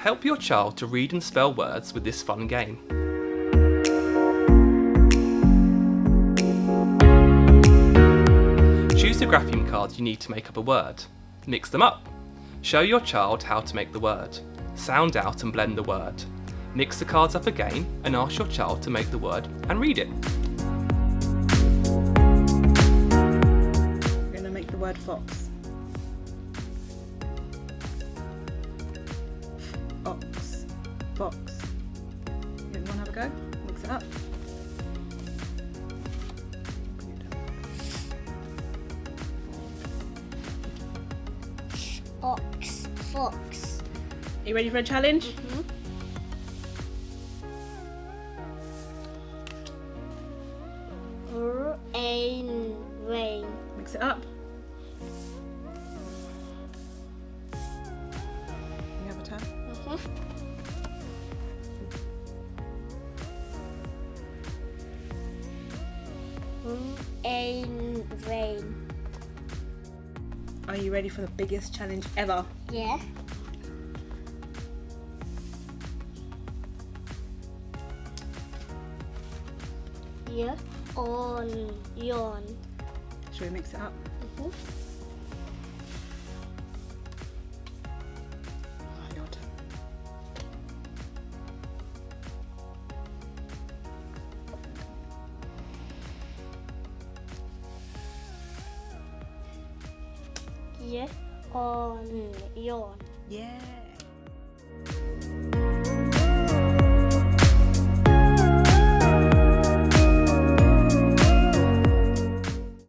Help your child to read and spell words with this fun game. Choose the grapheme cards you need to make up a word. Mix them up. Show your child how to make the word. Sound out and blend the word. Mix the cards up again and ask your child to make the word and read it. We're going to make the word fox. Fox. Fox. Everyone have a go? Mix it up. Fox. Fox. Are you ready for a challenge? Mm-hmm. Rain. Mix it up. You have a turn? Mm-hmm. Rain. Are you ready for the biggest challenge ever? Yeah. Yeah. Yawn. Shall we mix it up? Mm-hmm. Oh, your turn. Yeah. Yawn. Yeah.